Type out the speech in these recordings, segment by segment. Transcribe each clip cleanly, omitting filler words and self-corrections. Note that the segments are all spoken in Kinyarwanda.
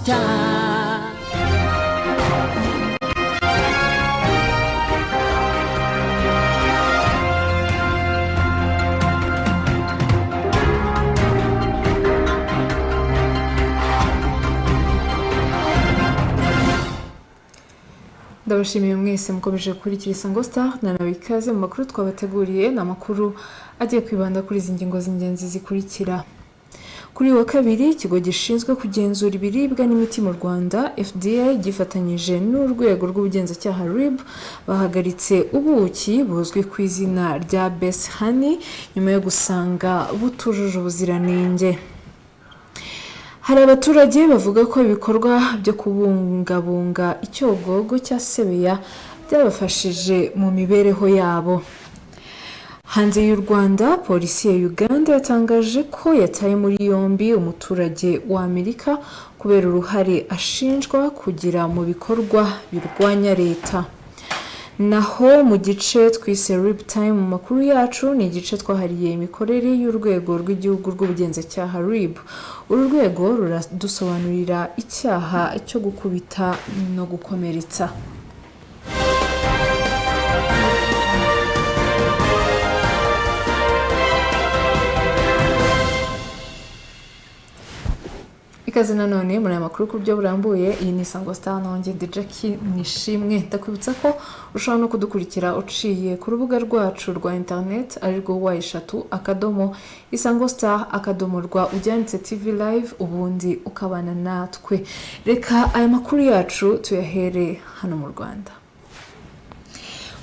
amata. Ndabashimiye mwese mukomeje gukurikira Isango Star na nawe ikaze mu makuru twabateguriye na makuru agiye kwibanda kuri izi ngingo z'ingenzi zikurikira. Kuri wa kabiri ikigo gishinzwe kugenzura ibiribwa n'imiti mu Rwanda FDA gifatanyije n'urwego rw'ubugenzacyaha RIB bahagaritse ubuki buzwi ku izina rya Best Honey nyuma yo gusanga butujuje ubuziranenge. Hari abaturage bavuga ko ibikorwa byo kubungabunga icyogogo cya Sebeya byabafashije mu mibereho yabo. Hanze y'u Rwanda, polisi ya Uganda yatangaje ko yataye muri yombi umuturage wa Amerika kubera uruhare ashinjwa kugira mu bikorwa birwanya leta. Naho mu gice twise RIB Time mu makuru yacu ni igice twahariye imikorere y'urwego rw'igihugu rw'ubugenzacyaha RIB. Uru rwego ruradusobanurira icyaha cyo gukubita no gukomeretsa. Ikaze nanone muri aya makuru ku buryo burambuye. Iyi ni Isango Star nonge ndi Jackie Mwishimwe. Ndakwibutsa ko ushobora no kudukurikira uciye ku rubuga rwacu rwa internet arirwo wa_Isango_Star_rwa ujyanditse TV live ubundi ukabana natwe. Reka aya makuru yacu tuyahere hano mu Rwanda.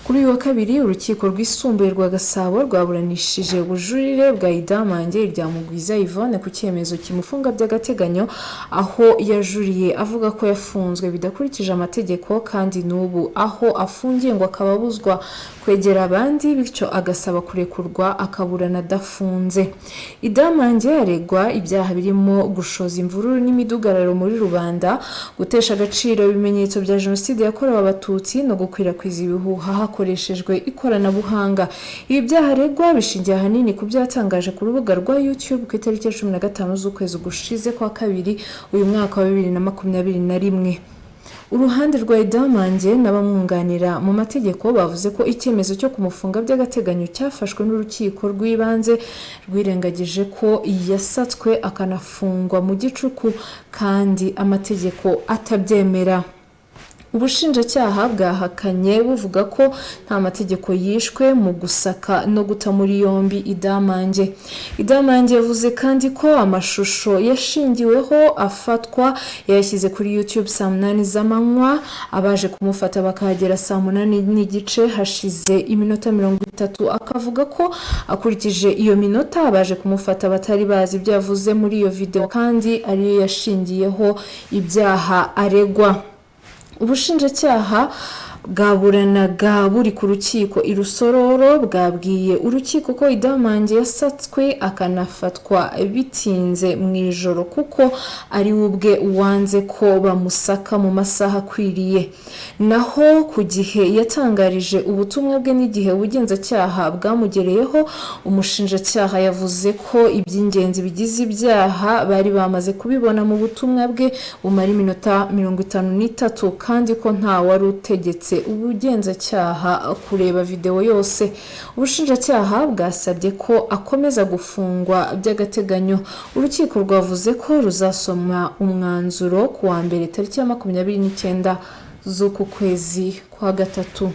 Kuri uyu wa kabiri urukiko rwisumbuye rwa Gasabo rwaburanishije ubujurire bwa idamange rya Mugwiza Yvonne ku cyemezo kimufunga by'agateganyo, aho yajuriye avuga ko yafunzwe bidakurikije amategeko kandi n'ubu aho afungiye ngo akababuzwa kwegera abandi, bityo agasaba kurekurwa akaburana adafunze. Idamange aregwa ibyaha birimo gushoza imvururu n'imidugararo muri rubanda, gutesha agaciro ibimenyetso bya jenoside yakorewe abatutsi no gukwirakwiza ibihuha hakoreshejwe ikoranabuhanga. Ibi byaha aregwa bishingiye ahanini ku byatangaje ku rubuga rwa YouTube ku itariki 15 z'ukwezi gushize kwa kabiri uyu mwaka wa 2021. Uruhande rwa idamange n'abamwunganira mu mategeko bavuze ko icyemezo cyo kumufunga by'agateganyo cyafashwe n'urukiko rw'ibanze rwirengagije ko yasatswe akanafungwa mu gicuku kandi amategeko atabyemera. Ubushinjacyaha bwahakanye buvuga ko nta mategeko yishwe mu gusaka no guta muri yombi idamange. Idamange yavuze kandi ko amashusho yashingiweho afatwa yashyize kuri YouTube saa 8 z'amanywa, abaje kumufata bakahagera saa 8 n'igice hashize iminota 30. Akavuga ko akurikije iyo minota abaje kumufata batari bazi ibyo yavuze muri iyo video kandi ariyo yashingiyeho ibyaha aregwa. Ubushinjacyaha bwaburanaga buri ku rukiko i Rusororo bwabwiye urukiko ko idamange yasatswe akanafatwa bitinze mu ijoro kuko ari ubwe wanze ko bamusaka mu masaha akwiriye. Naho ku gihe yatangarije ubutumwa bwe n'igihe ubugenzacyaha bwamugereyeho, umushinjacyaha yavuze ko iby'ingenzi bigize ibyaha bari bamaze kubibona mu butumwa bwe bumara iminota 53 kandi ko nta wari utegetse ubugenzacyaha kureba video yose. Ubushinjacyaha bwasabye ko akomeza gufungwa by'agateganyo. Urukiko rwavuze ko ruzasoma umwanzuro ku wa mbere tariki ya 29 z'uku kwezi kwa gatatu.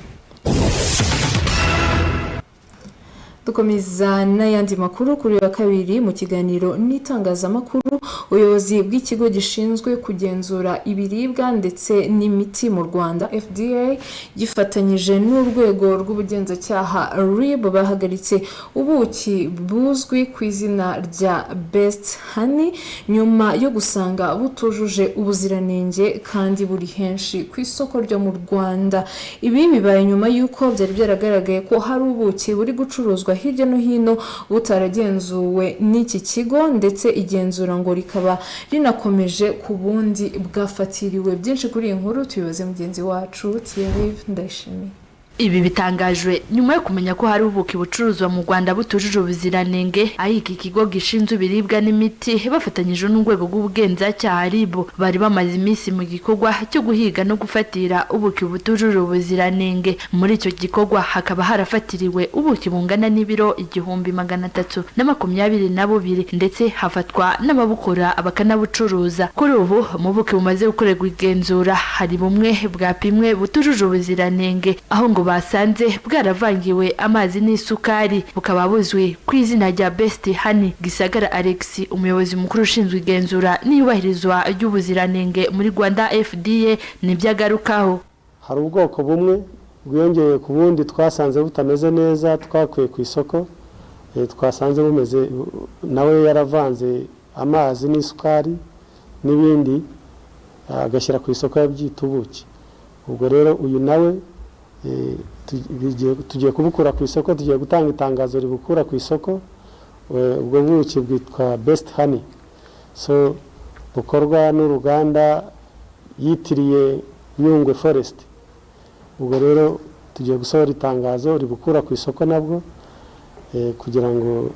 Dukomeza n'ayandi makuru kuri wa kabiri mu kiganiro n'itangazamakuru. Ubuyobozi bw'ikigo gishinzwe kugenzura ibiribwa ndetse n'imiti mu Rwanda FDA gifatanyije n'urwego rw'ubugenzacyaha RIB bahagaritse ubuki buzwi ku izina rya Best Honey nyuma yo gusanga butujuje ubuziranenge kandi buri henshi ku isoko ryo mu Rwanda. Ibi bibaye nyuma y'uko byari byaragaragaye ko hari ubuki buri gucuruzwa hirya no hino butaragenzuwe n'iki kigo, ndetse igenzura ngo rikaba rinakomeje ku bundi bwafatiriwe. Byinshi kuri iyi nkuru tubibaze mugenzi wacu Thierry Ndayishimiye. Ibi bitangajwe nyuma yo kumenya ko hari ubuki bucuruzwa mu Rwanda butujuje ubuziranenge, aho iki kigo gishinzwe ibiribwa n'imiti bafatanyije n'urwego rw'ubugenzacyaha RIB bari bamaze iminsi mu gikorwa cyo guhiga no gufatira ubuki butujuje ubuziranenge. Muri icyo gikorwa hakaba harafatiriwe ubuki bungana n'ibiro 1322 ndetse hafatwa n'ababukora bakanabucuruza. Kuri ubu mu buki bumaze gukorerwa igenzura hari bumwe bwapimwe butujuje ubuziranenge, aho ngo basanze bwaravangiwe amazi n'isukari, bukaba buzwi ku izina rya Best Honey. Gisagara Alex, umuyobozi mukuru ushinzwe igenzura n'iyubahirizwa ry'ubuziranenge muri Rwanda FDA, nibyagarukaho. Hari ubwoko bumwe bwiyongeye ku bundi twasanze butameze neza, twakuye ku isoko, twasanze bumeze nawe yaravanze amazi n'isukari n'ibindi agashyira ku isoko yabyita ubuki. Ubwo rero uyu nawe tugiye kubukura ku isoko, tugiye gutanga itangazo ribukura ku isoko. Ubwo buki bwitwa Best Honey, so bukorwa n'uruganda yitiriye Nyungwe Forest. Ubwo rero tugiye gusohora itangazo ribukura ku isoko nabwo, kugira ngo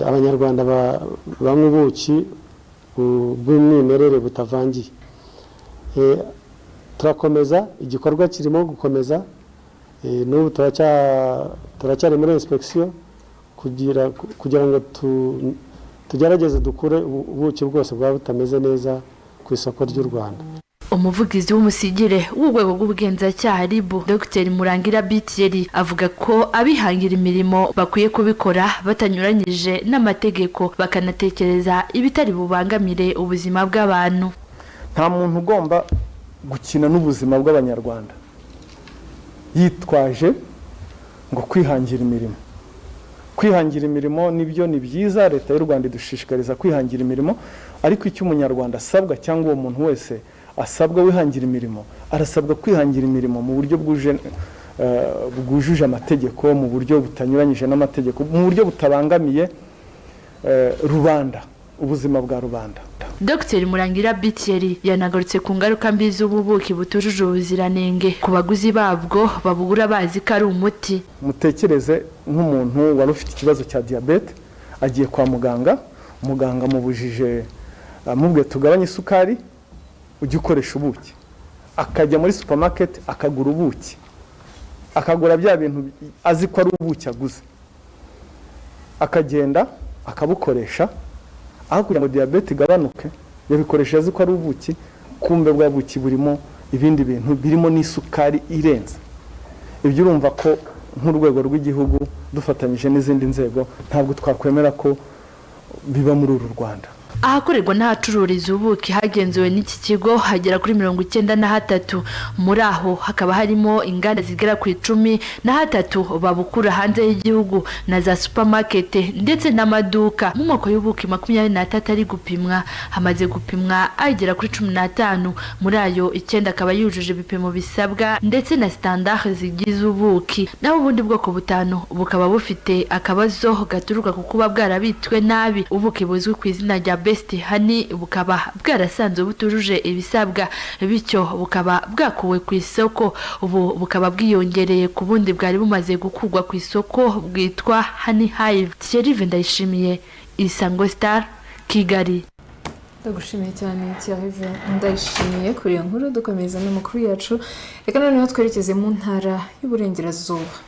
abanyarwanda bamwe ubuki bw'umwimerere butavangiye. Turakomeza, igikorwa kirimo gukomeza, n'ubu turacyari muri inspection kugira ngo tugerageze dukure ubuki bwose bwaba butameze neza ku isoko ry'u Rwanda. Umuvugizi w'umusigire w'urwego rw'ubugenzacyaha RIB Dr Murangira Bitieri avuga ko abihangira imirimo bakwiye kubikora batanyuranyije n'amategeko, bakanatekereza ibitari bubangamire ubuzima bw'abantu. Nta muntu ugomba gukina n'ubuzima bw'abanyarwanda yitwaje ngo kwihangira imirimo nibyo ni byiza. Leta y'u Rwanda idushishikariza kwihangira imirimo, ariko icyo umunyarwanda asabwa cyangwa uwo muntu wese asabwa wihangira imirimo, arasabwa kwihangira imirimo mu buryo bwujuje amategeko, mu buryo butanyuranyije n'amategeko, mu buryo butabangamiye rubanda, ubuzima bwa rubanda. Dr Murangira Bitieri yanagarutse ku ngaruka mbi z'ubuki butujuje ubuziranenge ku baguzi babwo babugura bazi ko ari umuti. Mutekereze nk'umuntu wari ufite ikibazo cya diabete, agiye kwa muganga mubujije amubwiye tugabanye isukari, ujye ukoresha ubuki. Akajya muri supermarket akagura ubuki, akagura bya bintu azi ko ari ubuki aguze, akagenda akabukoresha, aho kugira ngo diabete igabanuke yabikoresha azi ko ari ubuki, kumbe bwa buki burimo ibindi bintu birimo n'isukari irenze. Ibyo urumva ko nk'urwego rw'igihugu dufatanyije n'izindi nzego ntabwo twakwemera ko biba muri uru Rwanda. Ahakorerwa n'ahacururiza ubuki hagenzuwe n'iki kigo hagera kuri 93. Muri aho hakaba harimo inganda zigera ku 13 babukura hanze y'igihugu na za supermarket ndetse n'amaduka. Mu moko y'ubuki 23 ari gupimwa, hamaze gupimwa agera kuri 15. Muri ayo 9 akaba yujuje ibipimo bisabwa ndetse na standard zigize ubuki. Naho ubundi bwoko butanu bukaba bufite akabazo gaturuka ku kuba bwarabitwe nabi. Ubuki buzwi ku izina rya Best Honey bukaba bwarasanzwe butujuje ibisabwa, bityo bukaba bwakuwe ku isoko. Ubu bukaba bwiyongereye ku bundi bwari bumaze gukurwa ku isoko bwitwa Honey Hive. Thierry Ndayishimiye, Isango Star, Kigali. Ndagushimiye cyane Thierry Ndayishimiye kuri iyo nkuru. Dukomeza n'amakuru yacu, reka noneho twerekeze mu ntara y'Uburengerazuba.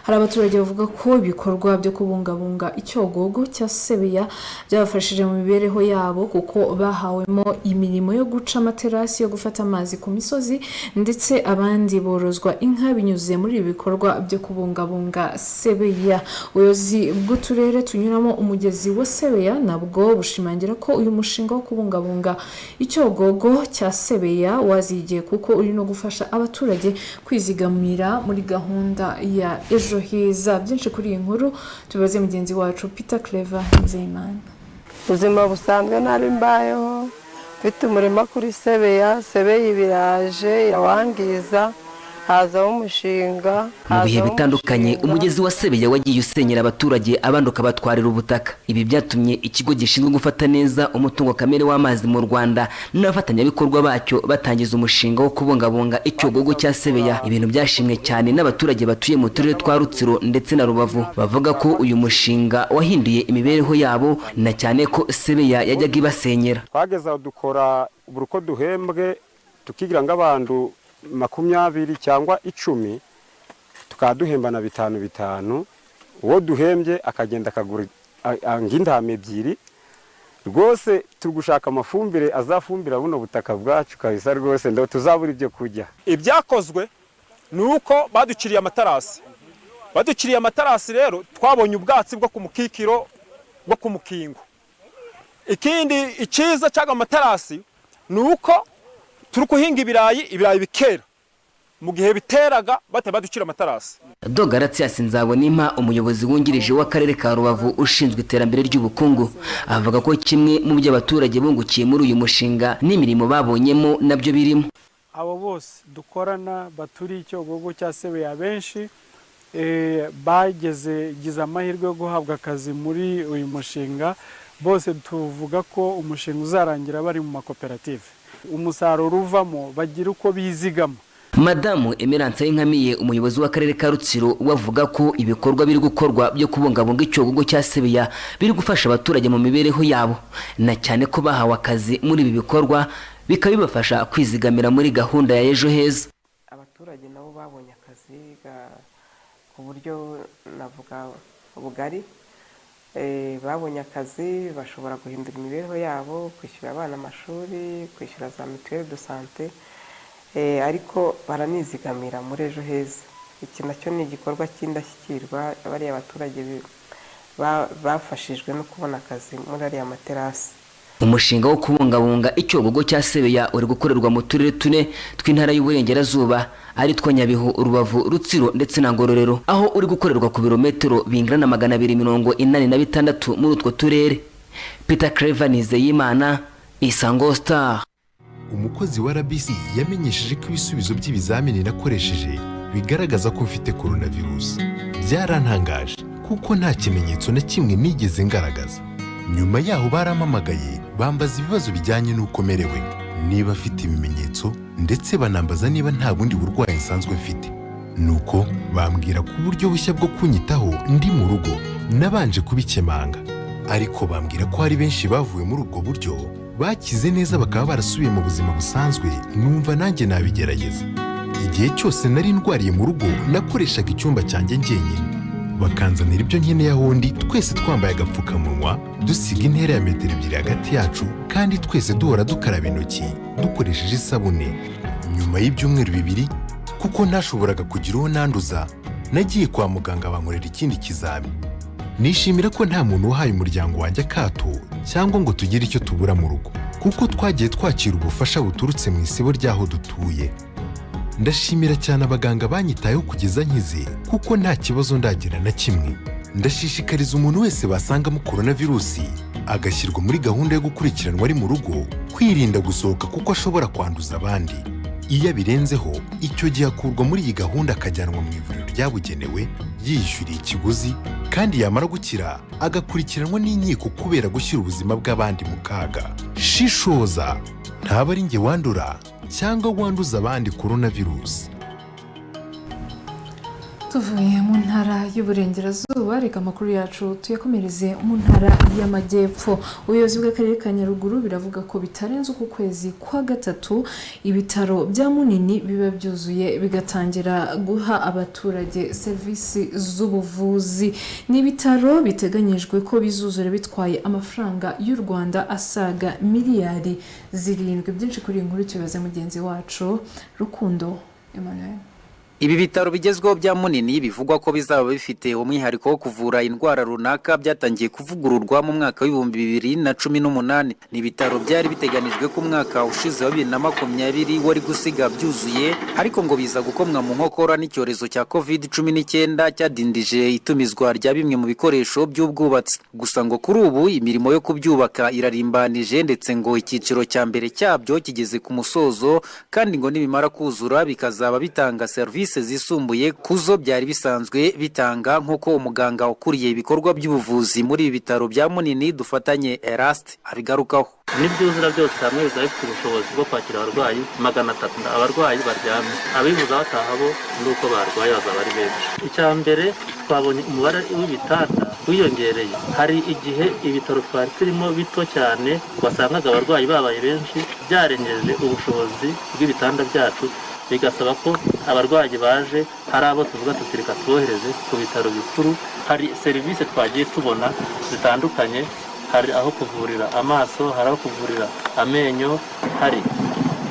Hari abaturage bavuga ko ibikorwa byo kubungabunga icyogogo cya Sebeya byabafashije mu mibereho yabo, kuko bahawemo imirimo yo guca amaterasi yo gufata amazi ku misozi, ndetse abandi borozwa inka binyuze muri ibi bikorwa byo kubungabunga Sebeya. Ubuyobozi bw'uturere tunyuramo umugezi wa Sebeya nabwo bushimangira ko uyu mushinga wo kubungabunga icyogogo cya Sebeya wazigiye, kuko uri no gufasha abaturage kwizigamira muri gahunda ya Ejo Heza. Byinshi kuri iyi nkuru tubaze mugenzi wacu Peter Clever Nzeyimana. Ubuzima busanzwe nari mbayeho, mfite umurima kuri Sebeya ibiraje irawangiza, hazaho umushinga. Mu bihe bitandukanye umugezi wa Sebeya wagiye usenyera abaturage abandi ukabatwarira ubutaka. Ibi byatumye ikigo gishinzwe gufata neza umutungo kamere w'amazi mu Rwanda n'abafatanyabikorwa bacyo batangiza umushinga wo kubungabunga icyogogo cya Sebeya. Ibintu byashimwe cyane n'abaturage batuye mu turere twa Rutsiro ndetse na Rubavu, bavuga ko uyu mushinga wahinduye imibereho yabo na cyane ko Sebeya yajyaga ibasenyera. Twageza dukora uko duhembwe tukigira ng'abantu 20 cyangwa 10 tukaduhembana 5 uwo duhembye akagenda akagura ng'intama 2 rwose tugushaka amafumbire azafumbira buno butaka bwacu kabisa rwose ndo tuzabura ibyo kujya. Ibyakozwe nuko baduciriye amatarasi rero twabonye ubwatsi bwo kumukikiro bwo kumukingo. Ikindi ikiza cyaga amatarasi nuko turi kuhinga ibirayi bikera mu gihe biteraga baducira amatarasi. Dogaratsi Nzabonimpa, umuyobozi wungirije w'akarere ka Rubavu ushinzwe iterambere ry'ubukungu, avuga ko kimwe mu byo abaturage bungukiye muri uyu mushinga n'imirimo babonyemo nabyo birimo. Abo bose dukorana baturi icyogogo cya Sebeya benshi bagize amahirwe yo guhabwa akazi muri uyu mushinga. Bose tuvuga ko umushinga uzarangira bari mu makoperative, umusaruro uvamo bagira uko bizigama. Madamu Emerance Yinkamiye, umuyobozi w'akarere ka Rutsiro, wavuga ko ibikorwa biri gukorwa byo kubungabunga icyogogo cya Sebeya biri gufasha abaturage mu mibereho yabo, na cyane ko bahawe akazi muri ibi bikorwa bikabibafasha kwizigamira muri gahunda ya Ejo Heza. Abaturage nabo babonye akazi ku buryo navuga ubugari, babonye akazi bashobora guhindura imibereho yabo, kwishyura abana amashuri, kwishyura za mutuelle de santé, ariko baranizigamira muri Ejo Heza. Iki nacyo ni igikorwa cy'indashyikirwa. Bariya abaturage bafashijwe no kubona akazi muri ariya materasi. Umushinga wo kubungabunga icyogogo cya Sebeya uri gukorerwa mu turere 4 tw'intara y'Uburengerazuba ari two Nyabihu, Rubavu, Rutsiro ndetse na Ngororero, aho uri gukorerwa ku birometero bingana na 286 muri utwo turere. Peter Clever Nizeyimana, Isango Star. Umukozi wa RBC yamenyesheje ko ibisubizo by'ibizamini nakoresheje bigaragaza ko mfite coronavirus. Byarantangaje kuko nta kimenyetso na kimwe nigeze ngaragaza. Nyuma yaho barampamagaye bambaza ibibazo bijyanye n'uko merewe, niba afite ibimenyetso ndetse banambaza niba nta bundi burwayi nsanzwe mfite. Nuko bambwira ku buryo bushya bwo kunyitaho ndi mu rugo. Nabanje kubikemanga, ariko bambwira ko hari benshi bavuye muri ubwo buryo bakize neza bakaba barasubiye mu buzima busanzwe. Numva nanjye nabigerageza. Igihe cyose nari ndwariye mu rugo nakoreshaga icyumba cyanjye njyenyine, bakanzanira ibyo nkeneye aho ndi, twese twambaye agapfukamunwa, dusiga intera ya metero 2 hagati yacu, kandi twese duhora dukaraba intoki dukoresheje isabune. Nyuma y'ibyumweru 2 kuko ntashoboraga kugira uwo nanduza, nagiye kwa muganga bankorera ikindi kizami. Nishimira ko nta muntu wahaye umuryango wanjye akato cyangwa ngo tugire icyo tubura mu rugo, kuko twagiye twakira ubufasha buturutse mu isibo ry'aho dutuye. Ndashimira cyane abaganga banyitayeho kugeza nkize, kuko nta kibazo ndagira na kimwe. Ndashishikariza umuntu wese basangamo coronavirus agashyirwa muri gahunda yo gukurikiranwa ari mu rugo, kwirinda gusohoka kuko ashobora kwanduza abandi. Iyo birenzeho, icyo gihe akurwa muri iyi gahunda akajyanwa mu ivuriro ryabugenewe yishyuriye ikiguzi, kandi yamara gukira agakurikiranwa n'inkiko kubera gushyira ubuzima bw'abandi mu kaga. Shishoza, ntaba ari njye wandura cyangwa wanduza abandi coronavirus. Tuvuye mu ntara y'Uburengerazuba, reka amakuru yacu tuyakomereze mu ntara y'Amajyepfo. Ubuyobozi bw'akarere ka Nyaruguru biravuga ko bitarenze uku kwezi kwa gatatu ibitaro bya Munini biba byuzuye bigatangira guha abaturage serivisi z'ubuvuzi. Ni ibitaro biteganyijwe ko bizuzura bitwaye amafaranga y'u Rwanda asaga miliyari 7. Byinshi kuri inkuru tubaze mugenzi wacu Rukundo Emmanuel. Ibi bitaro bigezweho bya Munini bivugwa ko bizaba bifite umwihariko wo kuvura indwara runaka byatangiye kuvugururwa mu mwaka wa 2018. Ni ibitaro byari biteganijwe ku mwaka ushize wa 2020 wari gusiga byuzuye, ariko ngo biza gukomwa mu nkokora n'icyorezo cya COVID-19 cyadindije itumizwa rya bimwe mu bikoresho by'ubwubatsi. Gusa ngo kuri ubu imirimo yo kubyubaka irarimbanije, ndetse ngo icyiciro cya mbere cyabyo kigeze ku musozo, kandi ngo nibimara kuzura bikazaba bitanga service zisumbuye kuzo byari bisanzwe bitanga, nk'uko umuganga ukuriye ibikorwa by'ubuvuzi muri ibi bitaro bya Munini dufatanye Eraste abigarukaho. Nibyuzura byose hamwe bizaba bifite ubushobozi bwo kwakira abarwayi 300. Abarwayi baryamye, abivuza bataha bo nuko barwaye bazaba ari benshi. Icya mbere twabonye umubare w'ibitanda wiyongereye. Hari igihe ibitaro twari turimo bito cyane wasangaga abarwayi babaye benshi, byarengeje ubushobozi bw'ibitanda byacu, bigasaba ko abarwayi baje hari abo tuvuga tutirika tubohereze ku bitaro bikuru. Hari serivisi twagiye tubona zitandukanye, hari aho kuvurira amaso, hari aho kuvurira amenyo, hari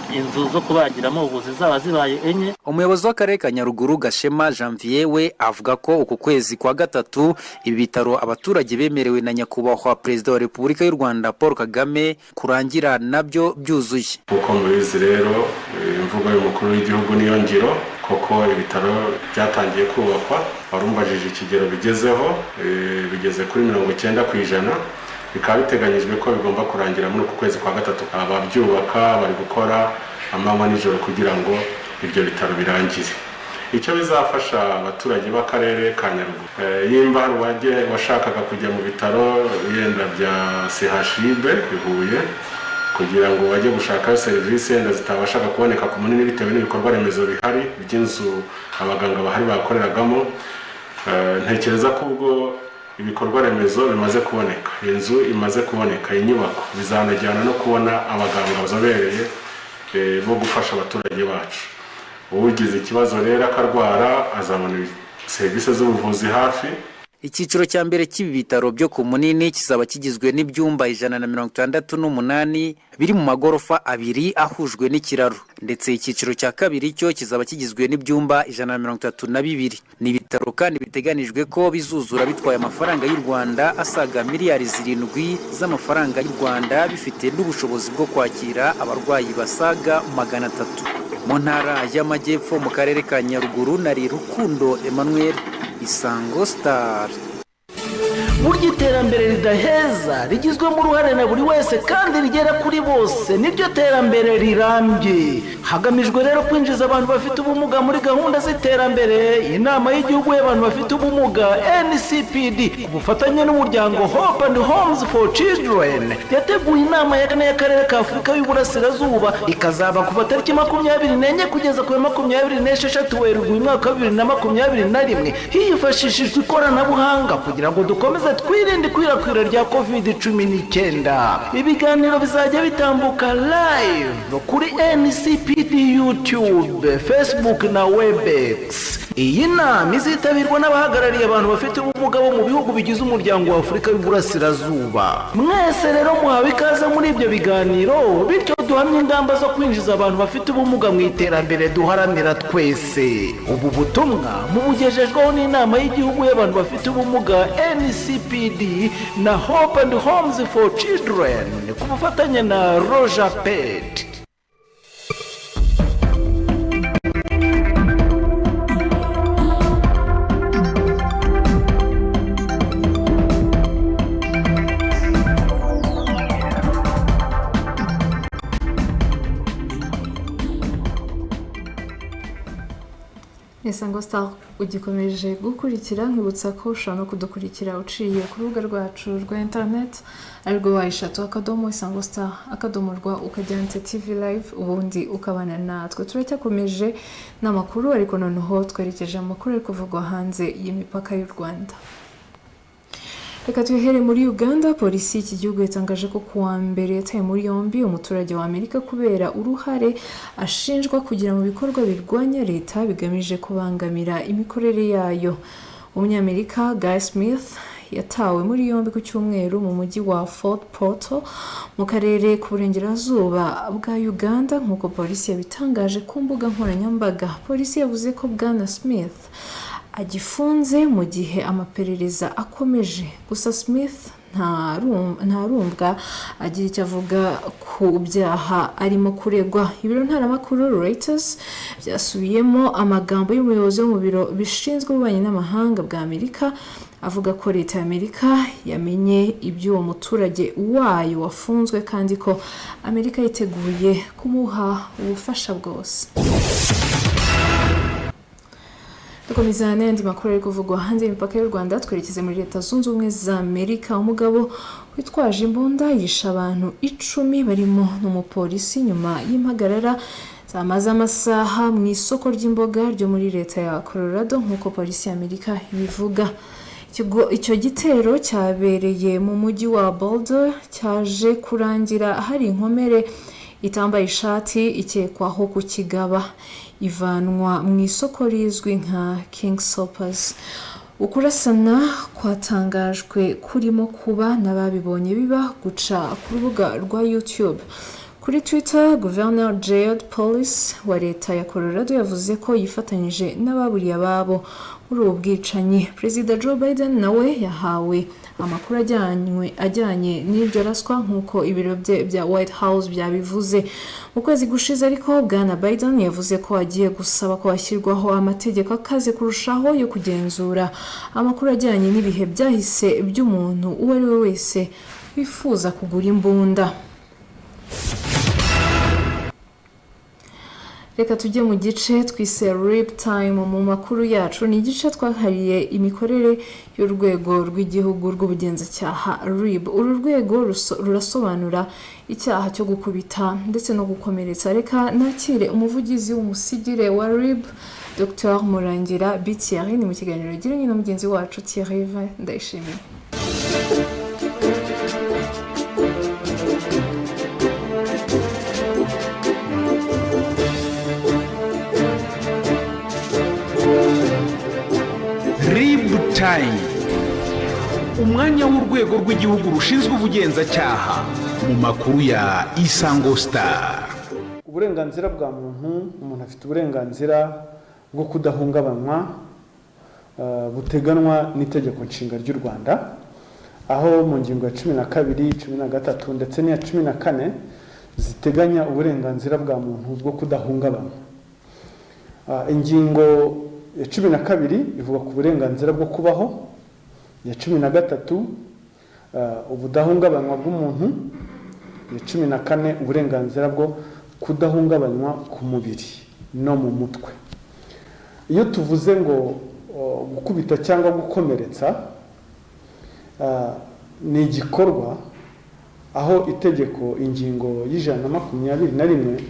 inzu zo kubagiramo ubu zizaba zibaye enye. Umuyobozi w'akarere ka Nyaruguru Gashema Janvier we avuga ko uku kwezi kwa gatatu ibi bitaro abaturage bemerewe na nyakubahwa Perezida wa Repubulika y'u Rwanda Paul Kagame kurangira nabyo byuzuye. Uko mubizi rero imvugo y'umukuru w'igihugu niyo ngiro, koko ibitaro byatangiye kubakwa. Warumbajije ikigero bigezeho, bigeze kuri 90%. Bikaba biteganyijwe ko bigomba kurangira muri uku kwezi kwa gatatu. Ababyubaka bari gukora amanywa n'ijoro kugira ngo ibyo bitaro birangire. Icyo bizafasha abaturage b'akarere ka Nyaruguru, yimba hari washakaga kujya mu bitaro yenda bya CHUB bihuye kugira ngo bajye gushaka serivisi yenda zitabashaga kuboneka ku Munini bitewe n'ibikorwa remezo bihari by'inzu abaganga bahari bakoreragamo. Ntekereza ko ubwo ibikorwa remezo bimaze kuboneka, inzu imaze kuboneka, inyubako, bizanajyana no kubona abaganga bazobereye bo gufasha abaturage bacu. Ugize ikibazo rero akarwara azabona serivisi z'ubuvuzi hafi. Icyiciro cya mbere cy'ibi bitaro byo ku Munini kizaba kigizwe n'ibyumba 168 biri mu magorofa 2 ahujwe n'ikiraro, ndetse icyiciro cya kabiri cyo kizaba kigizwe n'ibyumba 132. Ni ibitaro kandi biteganijwe ko bizuzura bitwaye amafaranga y'u Rwanda asaga miliyari 7 z'amafaranga y'u Rwanda, bifite n'ubushobozi bwo kwakira abarwayi basaga 300. Mu ntara y'Amajyepfo mu karere ka Nyaruguru, nari Rukundo Emmanuel, Isango Star. Burya iterambere ridaheza rigizwemo uruhare na buri wese kandi rigera kuri bose, niryo terambere rirambye. Hagamijwe rero kwinjiza abantu bafite ubumuga muri gahunda z'iterambere, inama y'igihugu y'abantu bafite ubumuga NCPD ku bufatanye n'umuryango Hope and Homes for Children yateguye inama ya kane y'akarere ka Afurika y'Uburasirazuba, ikazaba kuva tariki 24 kugeza ku 26 Werurwe mwaka wa 2021 hifashishijwe ikoranabuhanga kugira ngo dukomeze twirinde ikwirakwira rya COVID-19. Ibiganiro bizajya bitambuka live kuri NCPD YouTube, Facebook na Webex. Iyi nama izitabirwa n'abahagarariye abantu bafite ubumuga bo mu bihugu bigize umuryango wa Afurika y'Uburasirazuba. Mwese rero muhawe ikaze muri ibyo biganiro, bityo duhamye ingamba zo kwinjiza abantu bafite ubumuga mu iterambere duharanira twese. Ubu butumwa mubugejejweho n'inama y'igihugu y'abantu bafite ubumuga NCPD na Hope and Homes for Children ku bufatanye na Roger Pet. Isango Star ugikomeje gukurikira, nkibutsa ko ushobora no kudukurikira uciye ku rubuga rwacu rwa internet arirwo wayishatu Isango Star rwa ukajyana TV live, ubundi ukabana natwe. Turacyakomeje n'amakuru, ariko noneho twerekeje amakuru ari kuvugwa hanze y'imipaka y'u Rwanda. Reka tuhere muri Uganda. Polisi y'iki gihugu yatangaje ko kuwa mbere yataye muri yombi umuturage wa Amerika kubera uruhare ashinjwa kugira mu bikorwa birwanya leta bigamije kubangamira imikorere yayo. Umunyamerika Guy Smith yatawe muri yombi ku cyumweru mu mujyi wa Fort Portal mu karere k'uburengerazuba bwa Uganda nk'uko polisi yabitangaje ku mbuga nkoranyambaga. Polisi yavuze ko Bwana Smith agifunze mu gihe amaperereza akomeje. Gusa Smith ntarumva agira icyo avuga ku byaha arimo kuregwa. Ibiro ntaramakuru Reuters byasubiyemo amagambo y'umuyobozi wo mu biro bishinzwe ububanyi n'amahanga bwa Amerika avuga ko leta y'Amerika yamenye iby'uwo muturage wayo wafunzwe kandi ko Amerika yiteguye kumuha ubufasha bwose. Dukomeza n'andi makuru ari kuvugwa hanze y'imipaka y'u Rwanda, twerekeze muri Leta Zunze Ubumwe za Amerika. Umugabo witwaje imbunda yishe abantu 10 barimo n'umupolisi nyuma y'impagarara zamaze amasaha mu isoko ry'imboga ryo muri leta ya Colorado nk'uko polisi y'Amerika ibivuga. Icyo gitero cyabereye mu mujyi wa Boulder cyaje kurangira hari inkomere itambaye ishati ikekwaho kukigaba ivanwa mu isoko rizwi nka King Soppers. Ukurasana kwatangajwe kurimo kuba n'ababibonye biba guca ku rubuga rwa YouTube. Kuri Twitter, Governor Jared Polis wa leta ya Colorado yavuze ko yifatanyije n'ababuriye ababo muri ubu bwicanyi. Perezida Joe Biden nawe yahawe amakuru ajyanye n'iryo raswa nk'uko ibiro bya White House byabivuze. Mu kwezi gushize ariko Bwana Biden yavuze ko agiye gusaba ko hashyirwaho amategeko akaze kurushaho yo kugenzura amakuru ajyanye n'ibihe byahise by'umuntu uwo ari we wese wifuza kugura imbunda. Reka tujye mu gice twise RIB Time mu makuru yacu. Ni igice twahariye imikorere y'urwego rw'igihugu rw'ubugenzacyaha RIB. Uru rwego rurasobanura icyaha cyo gukubita ndetse no gukomeretsa. Reka nakire umuvugizi w'umusigire wa RIB Dr Murangira Thierry ni mu kiganiro giranye na mugenzi wacu Thierry Ndayishimiye. RIB Time, umwanya w'urwego rw'igihugu rushinzwe ubugenzacyaha mu makuru ya Isango Star. Uburenganzira bwa muntu, umuntu afite uburenganzira bwo kudahungabanywa buteganwa n'itegeko nshinga ry'u Rwanda, aho mu ngingo ya 12, 13 ndetse n'iya 14 ziteganya uburenganzira bwa muntu bwo kudahungabanywa. Ingingo ya 12 ivuga ku burenganzira bwo kubaho, ya 13 ubudahungabanywa bw'umuntu, ya 14 uburenganzira bwo kudahungabanywa ku mubiri no mu mutwe. Iyo tuvuze ngo gukubita cyangwa gukomeretsa ni igikorwa aho itegeko ingingo y'121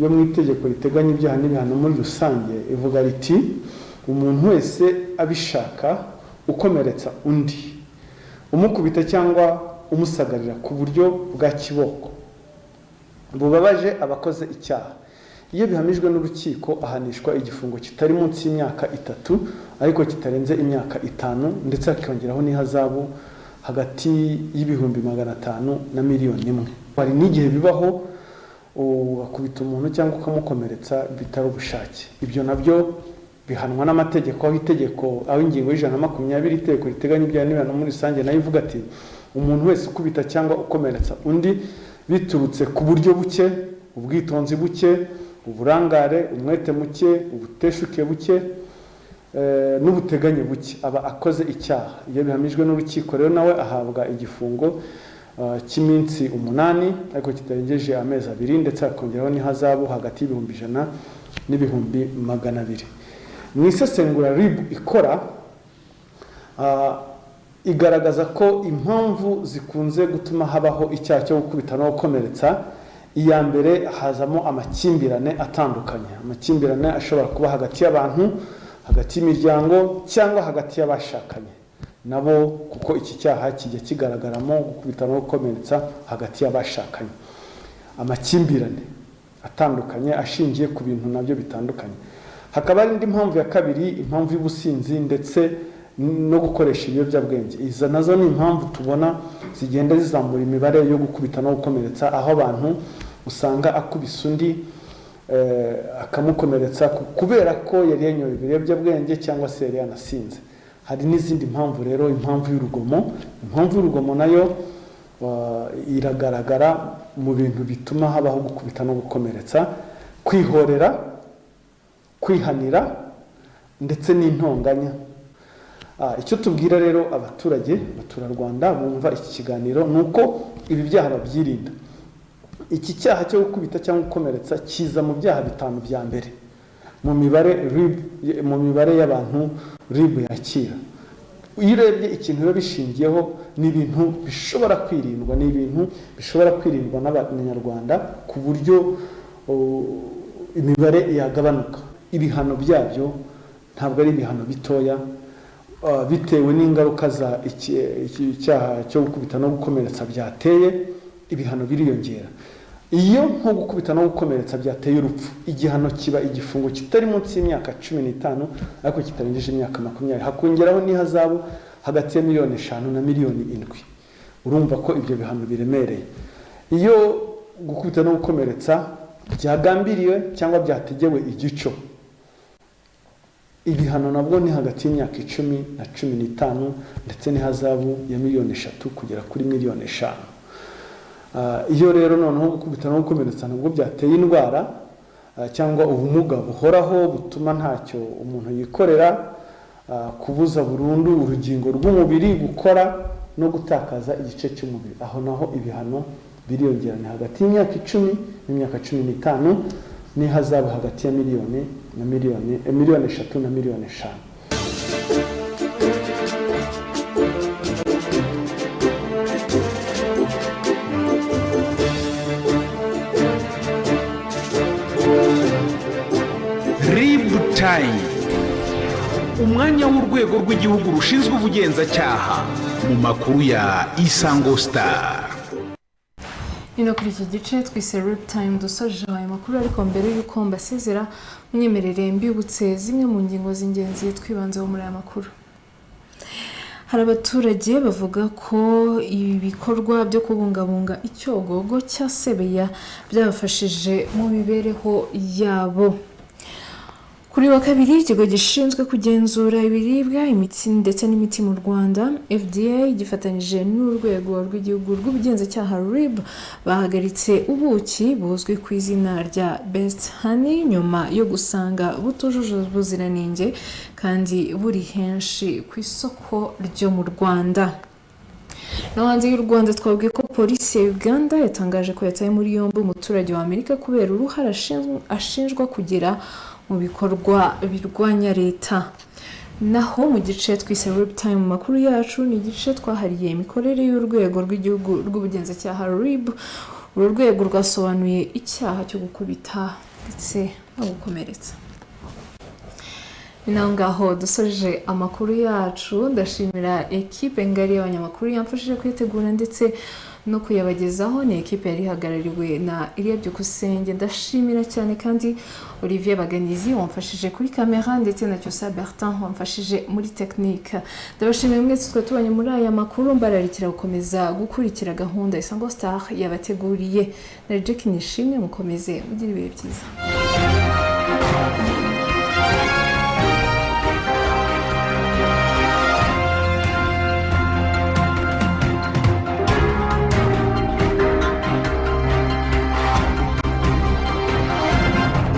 yo mu itegeko riteganya ibyaha n'ibihano muri rusange ivuga riti umuntu wese abishaka ukomeretsa undi, umukubita cyangwa umusagarira ku buryo bwa kiboko bubabaje abakoze icyaha, iyo bihamijwe n'urukiko ahanishwa igifungo kitari munsi y'imyaka 3 ariko kitarenze imyaka 5 ndetse hakongeraho n'ihazabu hagati y'ibihumbi 500 na miliyoni 1. Hari n'igihe bibaho ugakubita umuntu cyangwa ukamukomeretsa bitari ubushake. Ibyo nabyo bihanwa n'amategeko, aho ingingo y'120 itegeko riteganya ibyaha n'ibihano muri rusange nayo ivuga ati umuntu wese ukubita cyangwa ukomeretsa undi biturutse ku buryo buke, ubwitonzi buke, uburangare, umwete muke, ubuteshuke buke n'ubuteganye buke aba akoze icyaha. Iyo bihamijwe n'urukiko rero nawe ahabwa igifungo cy'iminsi 8 ariko kitarengeje amezi 2 ndetse hakongeraho n'ihazabu hagati y'ibihumbi 100 n'ibihumbi 200. Mu isesengura RIB ikora igaragaza ko impamvu zikunze gutuma habaho icyaha cyo gukubita no gukomeretsa, iya mbere hazamo amakimbirane atandukanye. Amakimbirane ashobora kuba hagati y'abantu, hagati y'imiryango cyangwa hagati y'abashakanye nabo, kuko iki cyaha kijya kigaragaramo gukubita no gukomeretsa hagati y'abashakanye. Amakimbirane atandukanye ashingiye ku bintu nabyo bitandukanye. Hakaba indi mpamvu ya kabiri, impamvu y'ubusinzi ndetse no gukoresha ibiyobyabwenge. Izo nazo ni impamvu tubona zigenda zizamura imibare yo gukubita no gukomeretsa, aho abantu usanga akubise undi akamukomeretsa kubera ko yari yanyoye ibiyobyabwenge cyangwa se yari yanasinze. Hari n'izindi mpamvu rero, impamvu y'urugomo nayo iragaragara mu bintu bituma habaho gukubita no gukomeretsa, kwihorera, kwihanira ndetse n'intonganya. Icyo tubwira rero abaturarwanda bumva iki kiganiro ni uko ibi byaha babyirinda. Iki cyaha cyo gukubita cyangwa gukomeretsa kiza mu byaha 5 bya mbere mu mibare y'abantu RIB yakira. Iyo urebye ikintu biba bishingiyeho ni ibintu bishobora kwirindwa, n'abanyarwanda ku buryo imibare yagabanuka. Ibihano byabyo ntabwo ari ibihano bitoya, bitewe n'ingaruka za icyaha cyo gukubita no gukomeretsa byateye, ibihano biriyongera. Iyo nko gukubita no gukomeretsa byateye urupfu, igihano kiba igifungo kitari munsi y'imyaka 15 ariko kitarengeje imyaka 20, hakongeraho n'ihazabu hagati ya miliyoni 5 na miliyoni 7. Urumva ko ibyo bihano biremereye. Iyo gukubita no gukomeretsa byagambiriwe cyangwa byategewe igico, ibihano nabwo ni hagati y'imyaka 10 na 15 ndetse n'ihazabu ya miliyoni 3 kugera kuri miliyoni 5. Iyo rero noneho gukubita no gukomeretsa nabwo byateye indwara cyangwa ubumuga buhoraho butuma ntacyo umuntu yikorera, kubuza burundu urugingo rw'umubiri gukora no gutakaza igice cy'umubiri, aho naho ibihano biriyongerana hagati y'imyaka 10 n'imyaka 15 n'ihazabu hagati ya miliyoni 3 na miliyoni 5. RIB Time, umwanya w'urwego rw'igihugu rushinzwe ubugenzacyaha mu makuru ya Isango Star. Nino kuri iki gice twise RIB Time dusoje aya makuru, ariko mbere y'uko mbasezera munyemerere mbibutse zimwe mu ngingo z'ingenzi twibanzeho muri aya makuru. Hari abaturage bavuga ko ibikorwa byo kubungabunga icyogogo cya Sebeya byabafashije mu mibereho yabo. Kuri wa kabiri, ikigo gishinzwe kugenzura ibiribwa, imiti ndetse n'imiti mu Rwanda FDA gifatanyije n'urwego rw'igihugu rw'ubugenzacyaha RIB bahagaritse ubuki buzwi ku izina rya Best Honey nyuma yo gusanga butujuje ubuziranenge kandi buri henshi ku isoko ryo mu Rwanda. No hanze y'u Rwanda twabwiye ko polisi ya Uganda yatangaje ko yataye muri yombi umuturage wa Amerika kubera uruhare ashinjwa kugira mu bikorwa birwanya leta. Naho mu gice twise RIB Time mu makuru yacu ni igice twahariye imikorere y'urwego rw'igihugu rw'ubugenzacyaha RIB. Uru rwego rwasobanuye icyaha cyo gukubita ndetse no gukomeretsa. Ngaho dusoje amakuru yacu. Ndashimira ekipe ngari y'abanyamakuru yamfashije kwitegura ndetse no kuyabagezaho. Ni ekipe yari ihagarariwe na Iliya Byukusenge. Ndashimira cyane kandi Olivier Baganizi wamfashije kuri kamera ndetse na Cyusa Bertin wamfashije muri technique. Ndabashimira mwese twatubanye muri aya makuru, mbararikira gukomeza gukurikira gahunda Isango Star yabateguriye. Na Jack Nishimwe mukomeze mugira ibihe byiza.